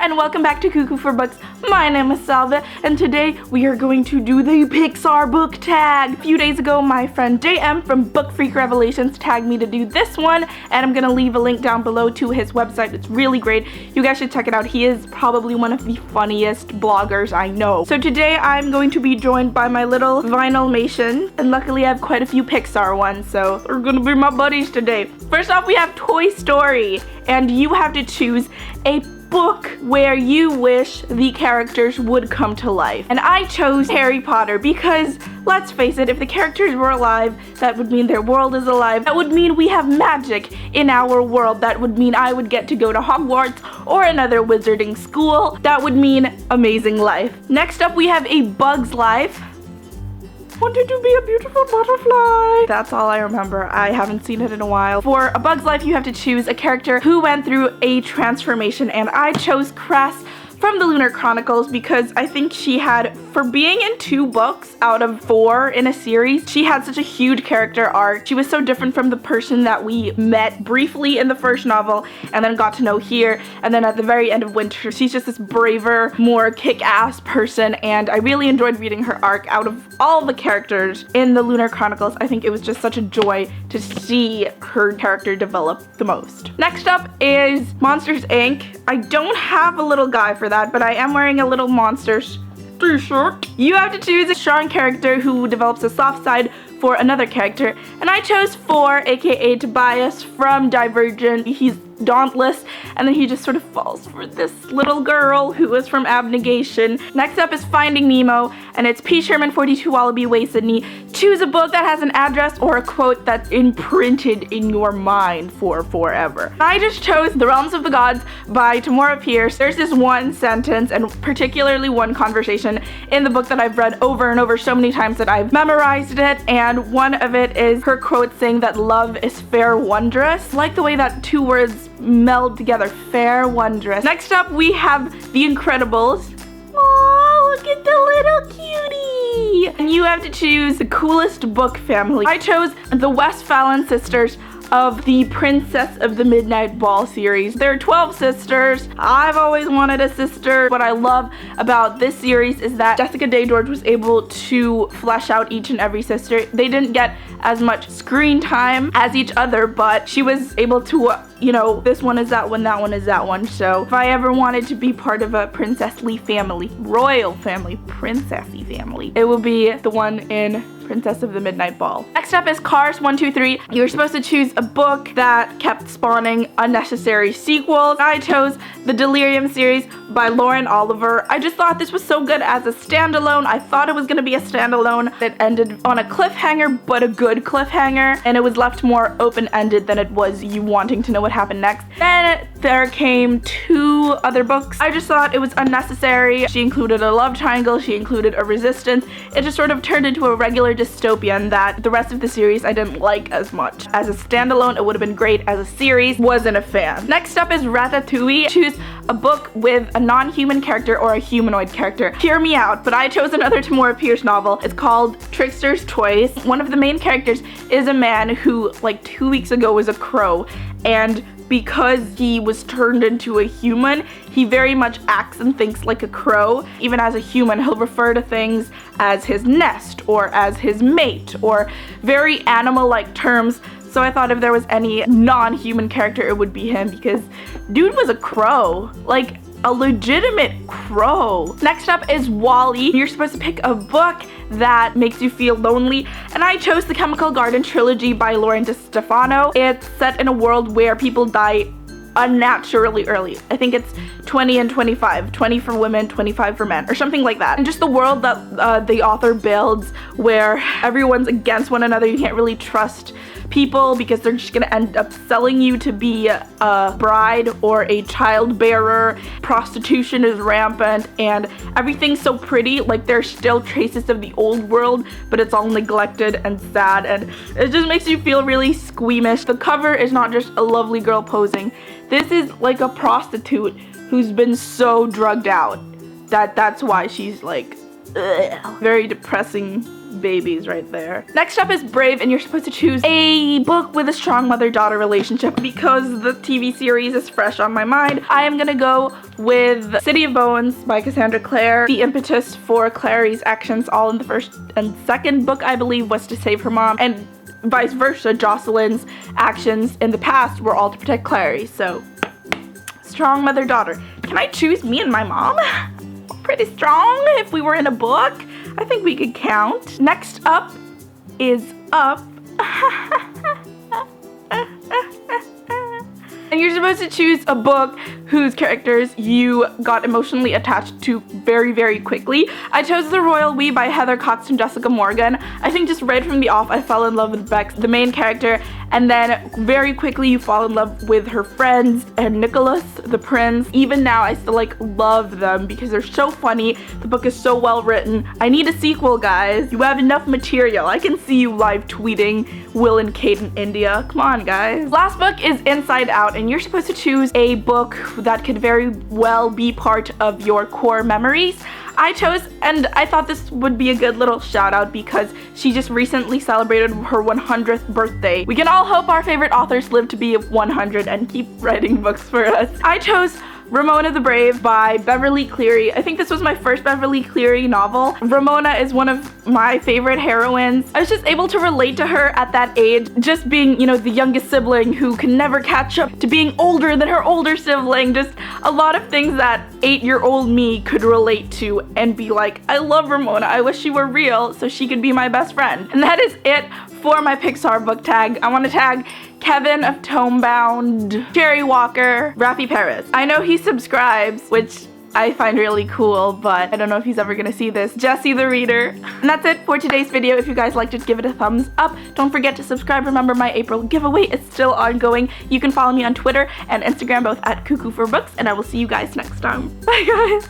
and welcome back to Cuckoo for Books. My name is Salva, and today we are going to do the Pixar Book Tag. A few days ago, my friend JM from Book Freak Revelations tagged me to do this one, and I'm gonna leave a link down below to his website. It's really great. You guys should check it out. He is probably one of the funniest bloggers I know. So today I'm going to be joined by my little Vinylmation, and luckily I have quite a few Pixar ones, so they're gonna be my buddies today. First off, we have Toy Story, and you have to choose a book where you wish the characters would come to life. And I chose Harry Potter because, let's face it, if the characters were alive, that would mean their world is alive. That would mean we have magic in our world. That would mean I would get to go to Hogwarts or another wizarding school. That would mean amazing life. Next up, we have A Bug's Life. Wanted to be a beautiful butterfly. That's all I remember. I haven't seen it in a while. For A Bug's Life, you have to choose a character who went through a transformation, and I chose Cress from the Lunar Chronicles because I think she had, for being in 2 books out of 4 in a series, she had such a huge character arc. She was so different from the person that we met briefly in the first novel and then got to know here, and then at the very end of Winter, she's just this braver, more kick-ass person, and I really enjoyed reading her arc. Out of all the characters in the Lunar Chronicles, I think it was just such a joy to see her character develop the most. Next up is Monsters, Inc. I don't have a little guy for that, but I am wearing a little Monsters t-shirt. You have to choose a strong character who develops a soft side for another character, and I chose 4, aka Tobias from Divergent. He's dauntless, and then he just sort of falls for this little girl who is from Abnegation. Next up is Finding Nemo, and it's P. Sherman, 42 Wallaby Way, Sydney. Choose a book that has an address or a quote that's imprinted in your mind for forever. I just chose The Realms of the Gods by Tamora Pierce. There's this one sentence, and particularly one conversation in the book that I've read over and over so many times that I've memorized it, and one of it is her quote saying that love is fair wondrous. I like the way that 2 words meld together, fair wondrous. Next up, we have The Incredibles. Oh, look at the little cutie! And you have to choose the coolest book family. I chose the Westphalen sisters of the Princess of the Midnight Ball series. There are 12 sisters. I've always wanted a sister. What I love about this series is that Jessica Day George was able to flesh out each and every sister. They didn't get as much screen time as each other, but she was able to, this one is that one, that one is that one. So if I ever wanted to be part of a princessly family, royal family, princessy family, it will be the one in Princess of the Midnight Ball. Next up is Cars 1, 2, 3. You were supposed to choose a book that kept spawning unnecessary sequels. I chose the Delirium series by Lauren Oliver. I just thought this was so good as a standalone. I thought it was gonna be a standalone. It ended on a cliffhanger, but a good cliffhanger, and it was left more open-ended than it was you wanting to know what happened next. Then there came 2 other books. I just thought it was unnecessary. She included a love triangle, she included a resistance. It just sort of turned into a regular dystopian that the rest of the series I didn't like as much. As a standalone, it would have been great. As a series, wasn't a fan. Next up is Ratatouille. Choose a book with a non-human character or a humanoid character. Hear me out, but I chose another Tamora Pierce novel. It's called Trickster's Choice. One of the main characters is a man who, like 2 weeks ago, was a crow, and because he was turned into a human, he very much acts and thinks like a crow. Even as a human, he'll refer to things as his nest or as his mate or very animal-like terms. So I thought if there was any non-human character, it would be him because dude was a crow. Like, a legitimate crow. Next up is Wall-E. You're supposed to pick a book that makes you feel lonely, and I chose the Chemical Garden trilogy by Lauren DeStefano. It's set in a world where people die unnaturally early. I think it's 20 and 25. 20 for women, 25 for men, or something like that. And just the world that the author builds where everyone's against one another. You can't really trust people because they're just gonna end up selling you to be a bride or a child bearer. Prostitution is rampant and everything's so pretty. Like, there's still traces of the old world, but it's all neglected and sad, and it just makes you feel really squeamish. The cover is not just a lovely girl posing. This is like a prostitute who's been so drugged out that's why she's like, ugh. Very depressing babies right there. Next up is Brave, and you're supposed to choose a book with a strong mother-daughter relationship. Because the TV series is fresh on my mind, I am gonna go with City of Bones by Cassandra Clare. The impetus for Clary's actions all in the first and second book, I believe, was to save her mom, and vice versa. Jocelyn's actions in the past were all to protect Clary, so strong mother-daughter. Can I choose me and my mom? Pretty strong if we were in a book. I think we could count. Next up is Up. And you're supposed to choose a book whose characters you got emotionally attached to very, very quickly. I chose The Royal We by Heather Cox and Jessica Morgan. I think just right from the off, I fell in love with Bex, the main character, and then very quickly you fall in love with her friends and Nicholas, the prince. Even now, I still love them because they're so funny. The book is so well written. I need a sequel, guys. You have enough material. I can see you live tweeting Will and Kate in India. Come on, guys. Last book is Inside Out, and you're supposed to choose a book that could very well be part of your core memories. I chose, and I thought this would be a good little shout out because she just recently celebrated her 100th birthday. We can all hope our favorite authors live to be 100 and keep writing books for us. I chose Ramona the Brave by Beverly Cleary. I think this was my first Beverly Cleary novel. Ramona is one of my favorite heroines. I was just able to relate to her at that age, just being, the youngest sibling who can never catch up to being older than her older sibling. Just a lot of things that 8-year-old me could relate to and be like, I love Ramona. I wish she were real so she could be my best friend. And that is it for my Pixar book tag. I want to tag Kevin of Tomebound, Cherry Walker, Rafi Perez. I know he subscribes, which I find really cool, but I don't know if he's ever gonna see this. Jesse the Reader. And that's it for today's video. If you guys liked it, give it a thumbs up. Don't forget to subscribe. Remember, my April giveaway is still ongoing. You can follow me on Twitter and Instagram, both at Cuckoo for Books, and I will see you guys next time. Bye, guys.